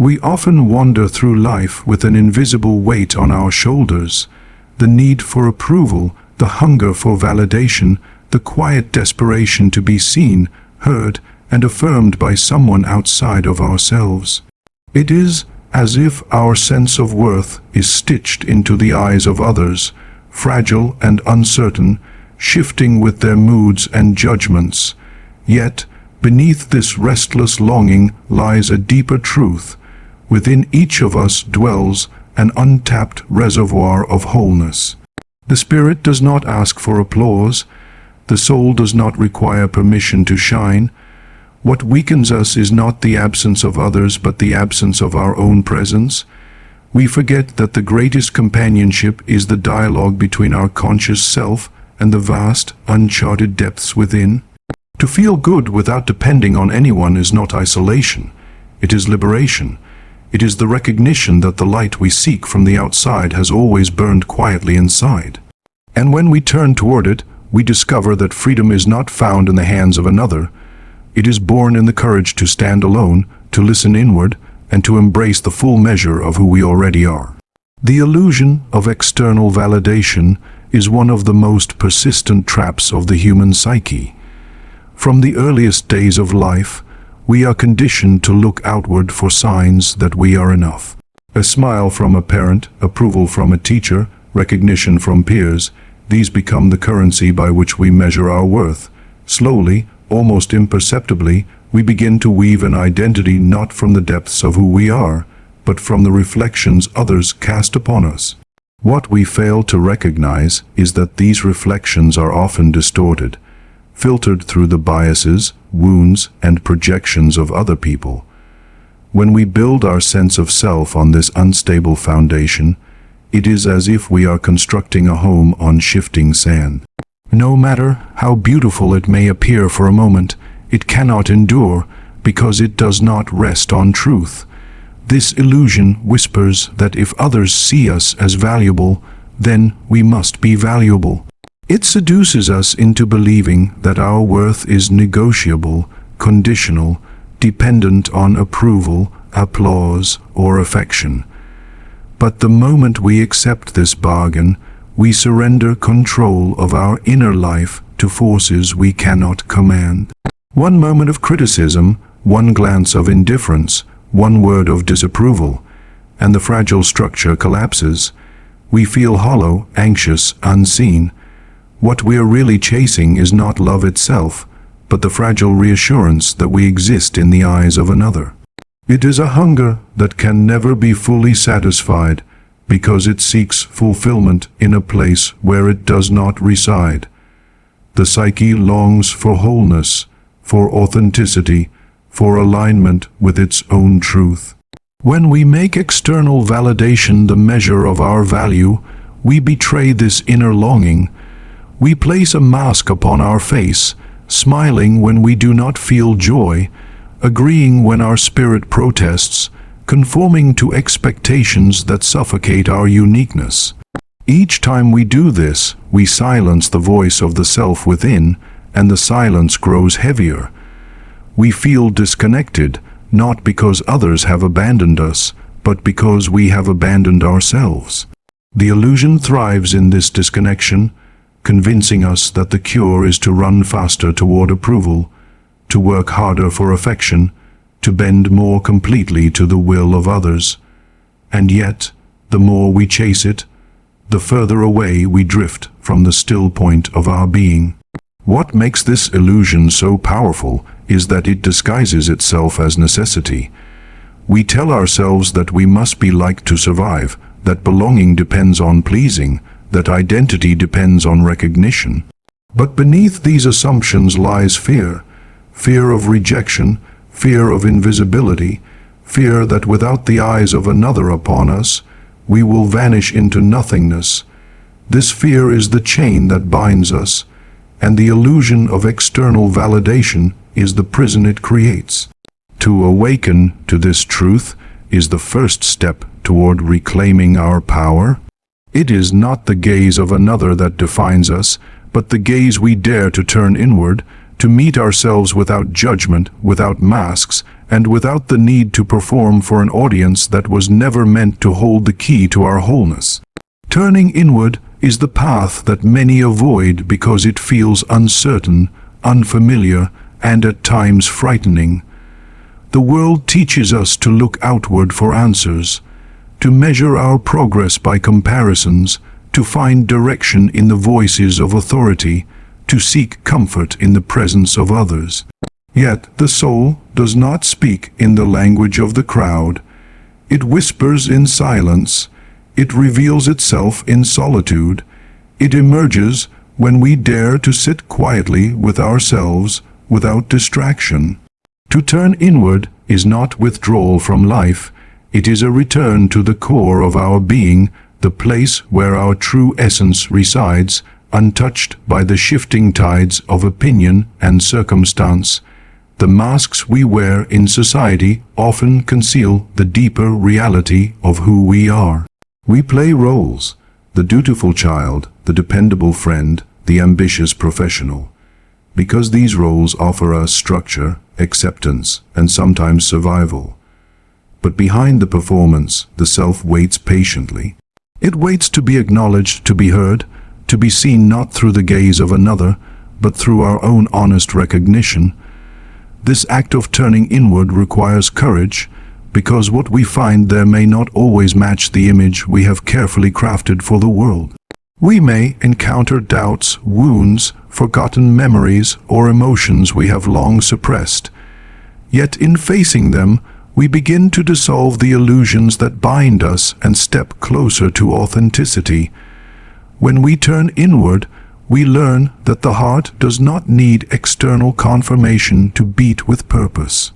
We often wander through life with an invisible weight on our shoulders, the need for approval, the hunger for validation, the quiet desperation to be seen, heard, and affirmed by someone outside of ourselves. It is as if our sense of worth is stitched into the eyes of others, fragile and uncertain, shifting with their moods and judgments. Yet, beneath this restless longing lies a deeper truth. Within each of us dwells an untapped reservoir of wholeness. The spirit does not ask for applause. The soul does not require permission to shine. What weakens us is not the absence of others, but the absence of our own presence. We forget that the greatest companionship is the dialogue between our conscious self and the vast, uncharted depths within. To feel good without depending on anyone is not isolation. It is liberation. It is the recognition that the light we seek from the outside has always burned quietly inside. And when we turn toward it, we discover that freedom is not found in the hands of another. It is born in the courage to stand alone, to listen inward, and to embrace the full measure of who we already are. The illusion of external validation is one of the most persistent traps of the human psyche. From the earliest days of life, we are conditioned to look outward for signs that we are enough. A smile from a parent, approval from a teacher, recognition from peers, these become the currency by which we measure our worth. Slowly, almost imperceptibly, we begin to weave an identity not from the depths of who we are, but from the reflections others cast upon us. What we fail to recognize is that these reflections are often distorted, filtered through the biases, wounds, and projections of other people. When we build our sense of self on this unstable foundation, it is as if we are constructing a home on shifting sand. No matter how beautiful it may appear for a moment, it cannot endure because it does not rest on truth. This illusion whispers that if others see us as valuable, then we must be valuable. It seduces us into believing that our worth is negotiable, conditional, dependent on approval, applause, or affection. But the moment we accept this bargain, we surrender control of our inner life to forces we cannot command. One moment of criticism, one glance of indifference, one word of disapproval, and the fragile structure collapses. We feel hollow, anxious, unseen. What we are really chasing is not love itself, but the fragile reassurance that we exist in the eyes of another. It is a hunger that can never be fully satisfied because it seeks fulfillment in a place where it does not reside. The psyche longs for wholeness, for authenticity, for alignment with its own truth. When we make external validation the measure of our value, we betray this inner longing. We place a mask upon our face, smiling when we do not feel joy, agreeing when our spirit protests, conforming to expectations that suffocate our uniqueness. Each time we do this, we silence the voice of the self within, and the silence grows heavier. We feel disconnected, not because others have abandoned us, but because we have abandoned ourselves. The illusion thrives in this disconnection, convincing us that the cure is to run faster toward approval, to work harder for affection, to bend more completely to the will of others. And yet, the more we chase it, the further away we drift from the still point of our being. What makes this illusion so powerful is that it disguises itself as necessity. We tell ourselves that we must be liked to survive, that belonging depends on pleasing, that identity depends on recognition. But beneath these assumptions lies fear. Fear of rejection, fear of invisibility, fear that without the eyes of another upon us, we will vanish into nothingness. This fear is the chain that binds us, and the illusion of external validation is the prison it creates. To awaken to this truth is the first step toward reclaiming our power. It is not the gaze of another that defines us, but the gaze we dare to turn inward, to meet ourselves without judgment, without masks, and without the need to perform for an audience that was never meant to hold the key to our wholeness. Turning inward is the path that many avoid because it feels uncertain, unfamiliar, and at times frightening. The world teaches us to look outward for answers, to measure our progress by comparisons, to find direction in the voices of authority, to seek comfort in the presence of others. Yet the soul does not speak in the language of the crowd. It whispers in silence. It reveals itself in solitude. It emerges when we dare to sit quietly with ourselves without distraction. To turn inward is not withdrawal from life. It is a return to the core of our being, the place where our true essence resides, untouched by the shifting tides of opinion and circumstance. The masks we wear in society often conceal the deeper reality of who we are. We play roles: the dutiful child, the dependable friend, the ambitious professional. Because these roles offer us structure, acceptance, and sometimes survival. But behind the performance, the self waits patiently. It waits to be acknowledged, to be heard, to be seen not through the gaze of another, but through our own honest recognition. This act of turning inward requires courage, because what we find there may not always match the image we have carefully crafted for the world. We may encounter doubts, wounds, forgotten memories, or emotions we have long suppressed. Yet in facing them, we begin to dissolve the illusions that bind us and step closer to authenticity. When we turn inward, we learn that the heart does not need external confirmation to beat with purpose.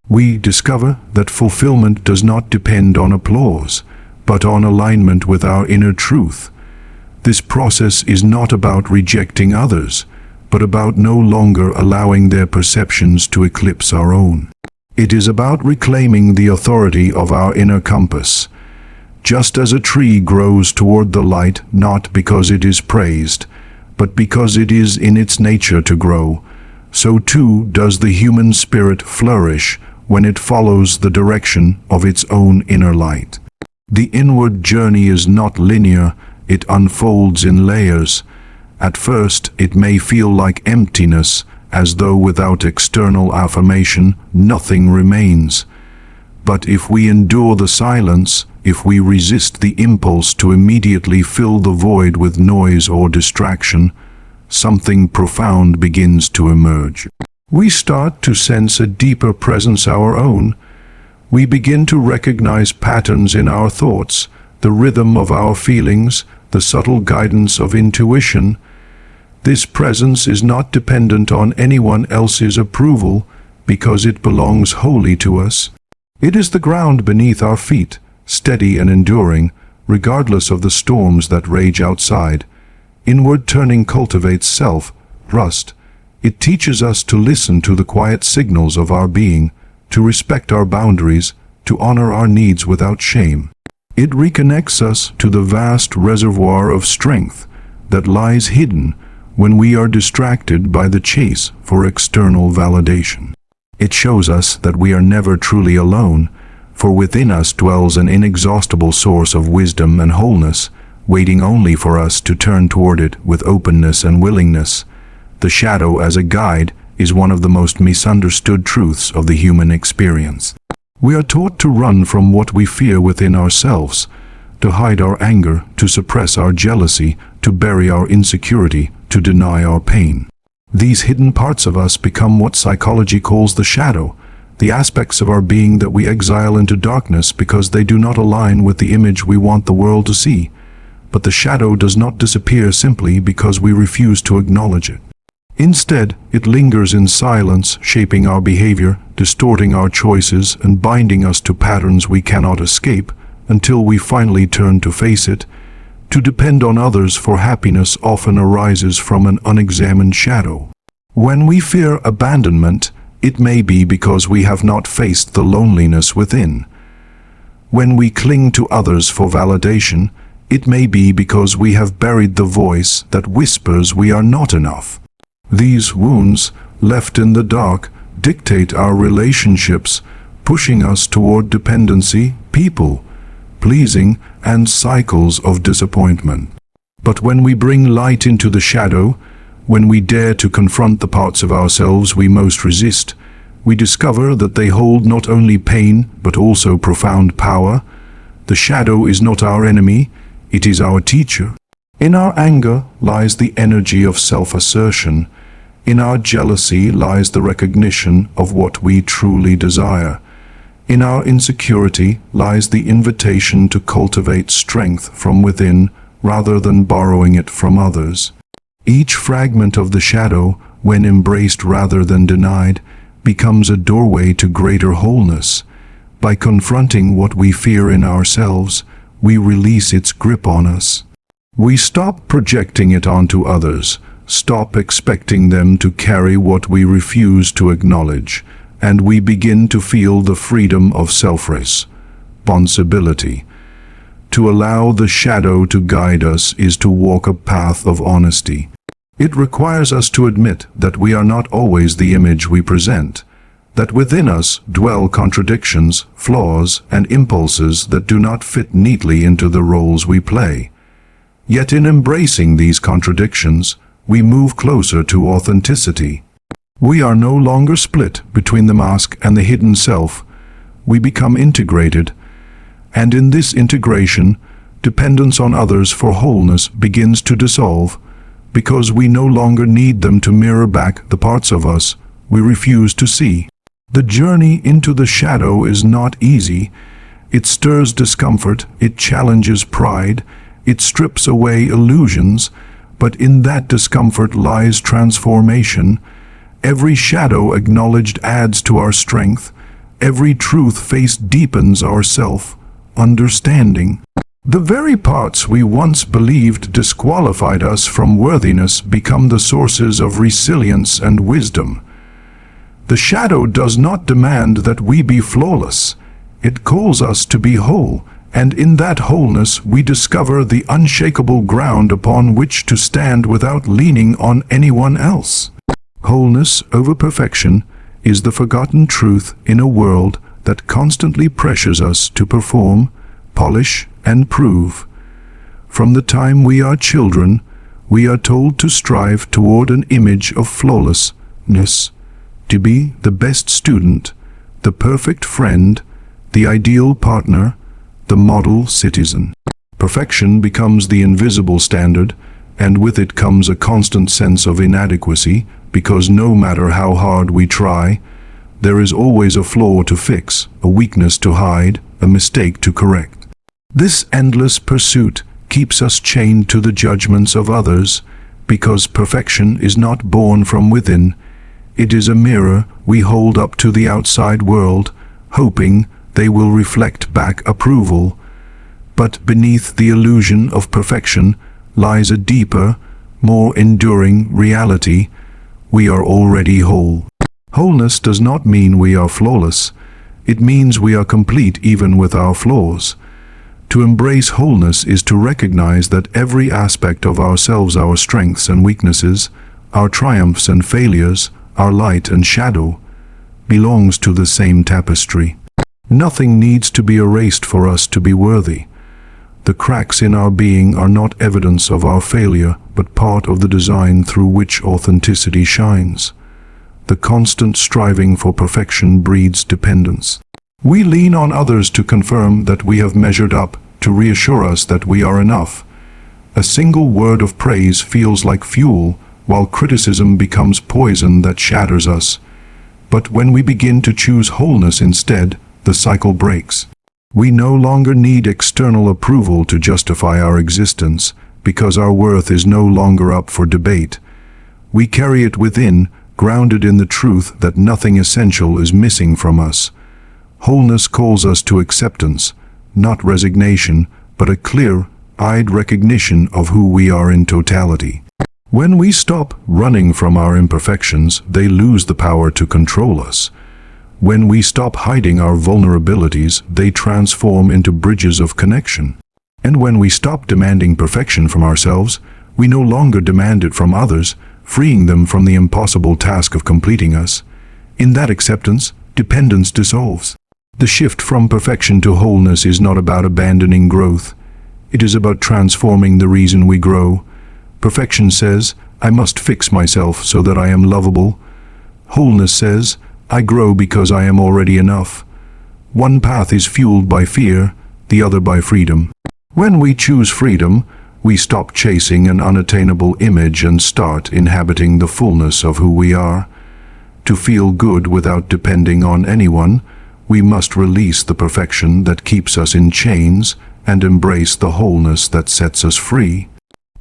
We discover that fulfillment does not depend on applause, but on alignment with our inner truth. This process is not about rejecting others, but about no longer allowing their perceptions to eclipse our own. It is about reclaiming the authority of our inner compass. Just as a tree grows toward the light not because it is praised, but because it is in its nature to grow, so too does the human spirit flourish when it follows the direction of its own inner light. The inward journey is not linear, it unfolds in layers. At first, it may feel like emptiness, as though without external affirmation, nothing remains. But if we endure the silence, if we resist the impulse to immediately fill the void with noise or distraction, something profound begins to emerge. We start to sense a deeper presence our own. We begin to recognize patterns in our thoughts, the rhythm of our feelings, the subtle guidance of intuition. This presence is not dependent on anyone else's approval because it belongs wholly to us. It is the ground beneath our feet, steady and enduring, regardless of the storms that rage outside. Inward turning cultivates self-trust. It teaches us to listen to the quiet signals of our being, to respect our boundaries, to honor our needs without shame. It reconnects us to the vast reservoir of strength that lies hidden when we are distracted by the chase for external validation. It shows us that we are never truly alone, for within us dwells an inexhaustible source of wisdom and wholeness, waiting only for us to turn toward it with openness and willingness. The shadow as a guide is one of the most misunderstood truths of the human experience. We are taught to run from what we fear within ourselves, to hide our anger, to suppress our jealousy, to bury our insecurity, to deny our pain. These hidden parts of us become what psychology calls the shadow, the aspects of our being that we exile into darkness because they do not align with the image we want the world to see. But the shadow does not disappear simply because we refuse to acknowledge it. Instead, it lingers in silence, shaping our behavior, distorting our choices, and binding us to patterns we cannot escape until we finally turn to face it. To depend on others for happiness often arises from an unexamined shadow. When we fear abandonment, it may be because we have not faced the loneliness within. When we cling to others for validation, it may be because we have buried the voice that whispers we are not enough. These wounds, left in the dark, dictate our relationships, pushing us toward dependency, people pleasing, and cycles of disappointment. But when we bring light into the shadow, when we dare to confront the parts of ourselves we most resist, we discover that they hold not only pain but also profound power. The shadow is not our enemy, it is our teacher. In our anger lies the energy of self-assertion. In our jealousy lies the recognition of what we truly desire. In our insecurity lies the invitation to cultivate strength from within rather than borrowing it from others. Each fragment of the shadow, when embraced rather than denied, becomes a doorway to greater wholeness. By confronting what we fear in ourselves, we release its grip on us. We stop projecting it onto others, stop expecting them to carry what we refuse to acknowledge, and we begin to feel the freedom of self-responsibility. To allow the shadow to guide us is to walk a path of honesty. It requires us to admit that we are not always the image we present, that within us dwell contradictions, flaws, and impulses that do not fit neatly into the roles we play. Yet in embracing these contradictions, we move closer to authenticity. We are no longer split between the mask and the hidden self. We become integrated, and in this integration, dependence on others for wholeness begins to dissolve, because we no longer need them to mirror back the parts of us we refuse to see. The journey into the shadow is not easy. It stirs discomfort, it challenges pride, it strips away illusions, but in that discomfort lies transformation. Every shadow acknowledged adds to our strength. Every truth faced deepens our self-understanding. The very parts we once believed disqualified us from worthiness become the sources of resilience and wisdom. The shadow does not demand that we be flawless. It calls us to be whole, and in that wholeness we discover the unshakable ground upon which to stand without leaning on anyone else. Wholeness over perfection is the forgotten truth in a world that constantly pressures us to perform, polish, and prove. From the time we are children, we are told to strive toward an image of flawlessness, to be the best student, the perfect friend, the ideal partner, the model citizen. Perfection becomes the invisible standard, and with it comes a constant sense of inadequacy, because no matter how hard we try, there is always a flaw to fix, a weakness to hide, a mistake to correct. This endless pursuit keeps us chained to the judgments of others, because perfection is not born from within. It is a mirror we hold up to the outside world, hoping they will reflect back approval. But beneath the illusion of perfection lies a deeper, more enduring reality. We are already whole. Wholeness does not mean we are flawless. It means we are complete even with our flaws. To embrace wholeness is to recognize that every aspect of ourselves, our strengths and weaknesses, our triumphs and failures, our light and shadow, belongs to the same tapestry. Nothing needs to be erased for us to be worthy. The cracks in our being are not evidence of our failure, but part of the design through which authenticity shines. The constant striving for perfection breeds dependence. We lean on others to confirm that we have measured up, to reassure us that we are enough. A single word of praise feels like fuel, while criticism becomes poison that shatters us. But when we begin to choose wholeness instead, the cycle breaks. We no longer need external approval to justify our existence, because our worth is no longer up for debate. We carry it within, grounded in the truth that nothing essential is missing from us. Wholeness calls us to acceptance, not resignation, but a clear-eyed recognition of who we are in totality. When we stop running from our imperfections, they lose the power to control us. When we stop hiding our vulnerabilities, they transform into bridges of connection. And when we stop demanding perfection from ourselves, we no longer demand it from others, freeing them from the impossible task of completing us. In that acceptance, dependence dissolves. The shift from perfection to wholeness is not about abandoning growth. It is about transforming the reason we grow. Perfection says, I must fix myself so that I am lovable. Wholeness says, I grow because I am already enough. One path is fueled by fear, the other by freedom. When we choose freedom, we stop chasing an unattainable image and start inhabiting the fullness of who we are. To feel good without depending on anyone, we must release the perfection that keeps us in chains and embrace the wholeness that sets us free.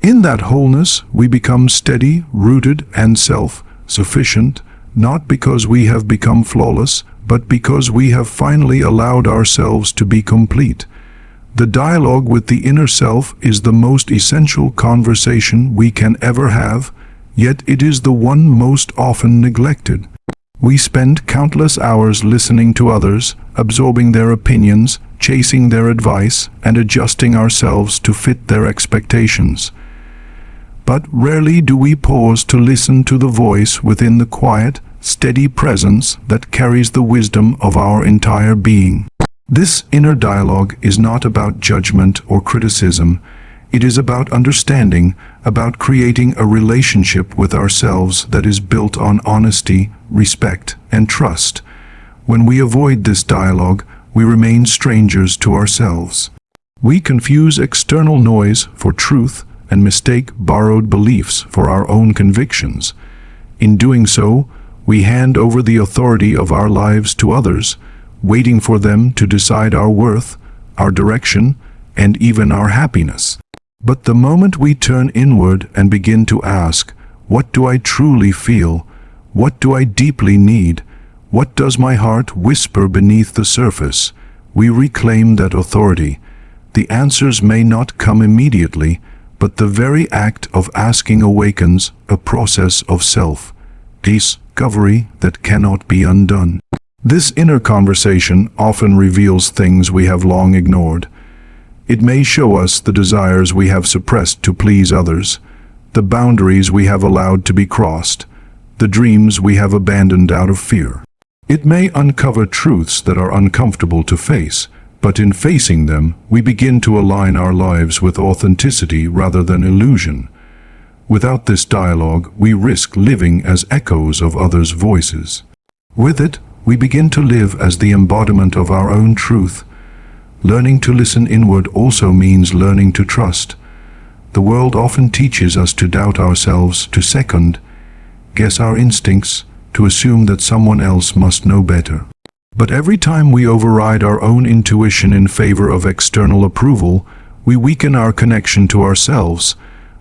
In that wholeness, we become steady, rooted, and self-sufficient, not because we have become flawless, but because we have finally allowed ourselves to be complete. The dialogue with the inner self is the most essential conversation we can ever have, yet it is the one most often neglected. We spend countless hours listening to others, absorbing their opinions, chasing their advice, and adjusting ourselves to fit their expectations. But rarely do we pause to listen to the voice within the quiet, steady presence that carries the wisdom of our entire being. This inner dialogue is not about judgment or criticism. It is about understanding, about creating a relationship with ourselves that is built on honesty, respect, and trust. When we avoid this dialogue, we remain strangers to ourselves. We confuse external noise for truth and mistake borrowed beliefs for our own convictions. In doing so, we hand over the authority of our lives to others, waiting for them to decide our worth, our direction, and even our happiness. But the moment we turn inward and begin to ask, what do I truly feel? What do I deeply need? What does my heart whisper beneath the surface? We reclaim that authority. The answers may not come immediately, but the very act of asking awakens a process of self-discovery that cannot be undone. This inner conversation often reveals things we have long ignored. It may show us the desires we have suppressed to please others, the boundaries we have allowed to be crossed, the dreams we have abandoned out of fear. It may uncover truths that are uncomfortable to face, but in facing them, we begin to align our lives with authenticity rather than illusion. Without this dialogue, we risk living as echoes of others' voices. With it, we begin to live as the embodiment of our own truth. Learning to listen inward also means learning to trust. The world often teaches us to doubt ourselves, to second-guess our instincts, to assume that someone else must know better. But every time we override our own intuition in favor of external approval, we weaken our connection to ourselves.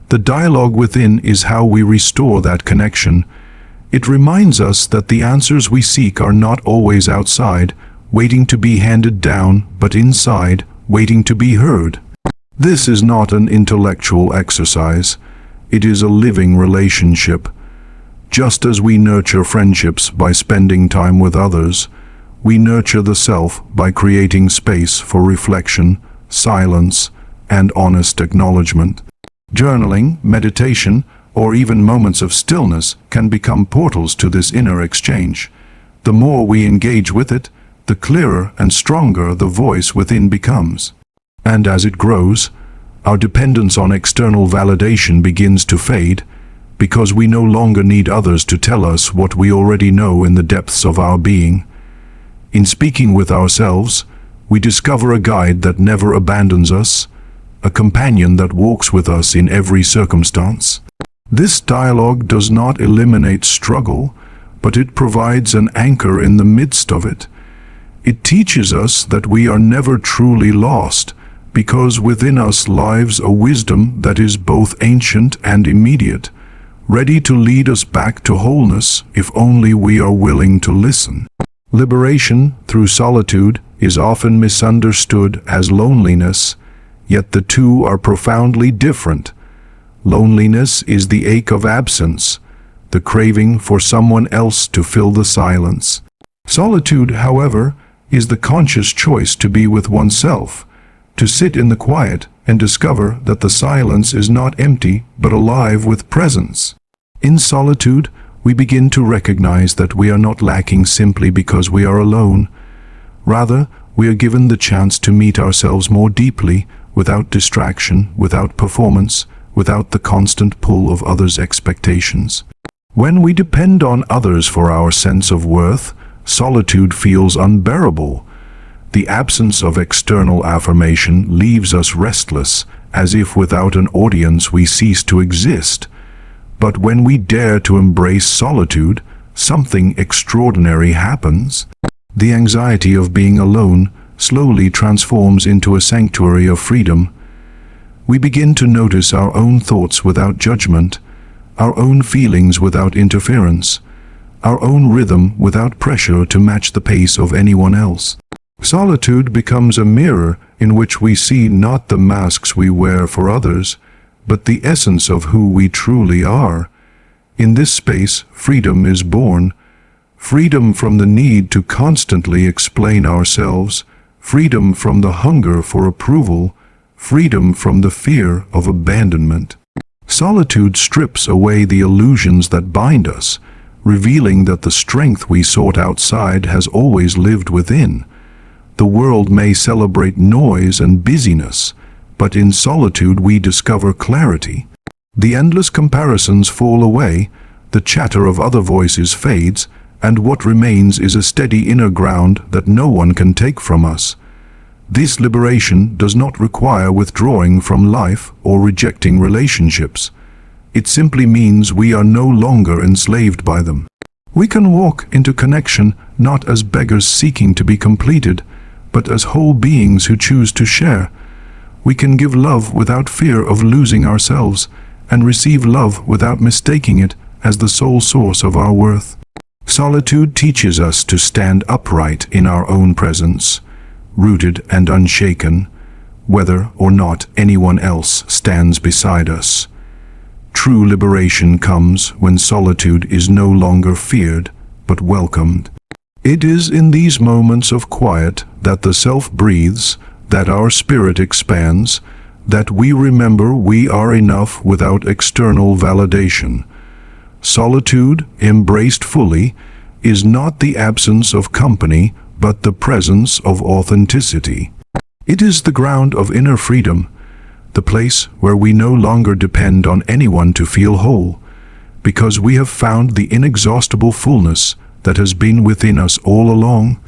The dialogue within is how we restore that connection. It reminds us that the answers we seek are not always outside, waiting to be handed down, but inside, waiting to be heard. This is not an intellectual exercise. It is a living relationship. Just as we nurture friendships by spending time with others, we nurture the self by creating space for reflection, silence, and honest acknowledgement. Journaling, meditation, or even moments of stillness can become portals to this inner exchange. The more we engage with it, the clearer and stronger the voice within becomes. And as it grows, our dependence on external validation begins to fade, because we no longer need others to tell us what we already know in the depths of our being. In speaking with ourselves, we discover a guide that never abandons us, a companion that walks with us in every circumstance. This dialogue does not eliminate struggle, but it provides an anchor in the midst of it. It teaches us that we are never truly lost, because within us lives a wisdom that is both ancient and immediate, ready to lead us back to wholeness if only we are willing to listen. Liberation through solitude is often misunderstood as loneliness, yet the two are profoundly different. Loneliness is the ache of absence, the craving for someone else to fill the silence. Solitude, however, is the conscious choice to be with oneself, to sit in the quiet and discover that the silence is not empty but alive with presence. In solitude, we begin to recognize that we are not lacking simply because we are alone. Rather, we are given the chance to meet ourselves more deeply, without distraction, without performance, without the constant pull of others' expectations. When we depend on others for our sense of worth, solitude feels unbearable. The absence of external affirmation leaves us restless, as if without an audience we cease to exist. But when we dare to embrace solitude, something extraordinary happens. The anxiety of being alone slowly transforms into a sanctuary of freedom. We begin to notice our own thoughts without judgment, our own feelings without interference, our own rhythm without pressure to match the pace of anyone else. Solitude becomes a mirror in which we see not the masks we wear for others, but the essence of who we truly are. In this space, freedom is born. Freedom from the need to constantly explain ourselves, freedom from the hunger for approval, freedom from the fear of abandonment. Solitude strips away the illusions that bind us, revealing that the strength we sought outside has always lived within. The world may celebrate noise and busyness, but in solitude we discover clarity. The endless comparisons fall away, the chatter of other voices fades, and what remains is a steady inner ground that no one can take from us. This liberation does not require withdrawing from life or rejecting relationships. It simply means we are no longer enslaved by them. We can walk into connection not as beggars seeking to be completed, but as whole beings who choose to share. We can give love without fear of losing ourselves, and receive love without mistaking it as the sole source of our worth. Solitude teaches us to stand upright in our own presence, rooted and unshaken, whether or not anyone else stands beside us. True liberation comes when solitude is no longer feared, but welcomed. It is in these moments of quiet that the self breathes, that our spirit expands, that we remember we are enough without external validation. Solitude, embraced fully, is not the absence of company, but the presence of authenticity. It is the ground of inner freedom, the place where we no longer depend on anyone to feel whole, because we have found the inexhaustible fullness that has been within us all along.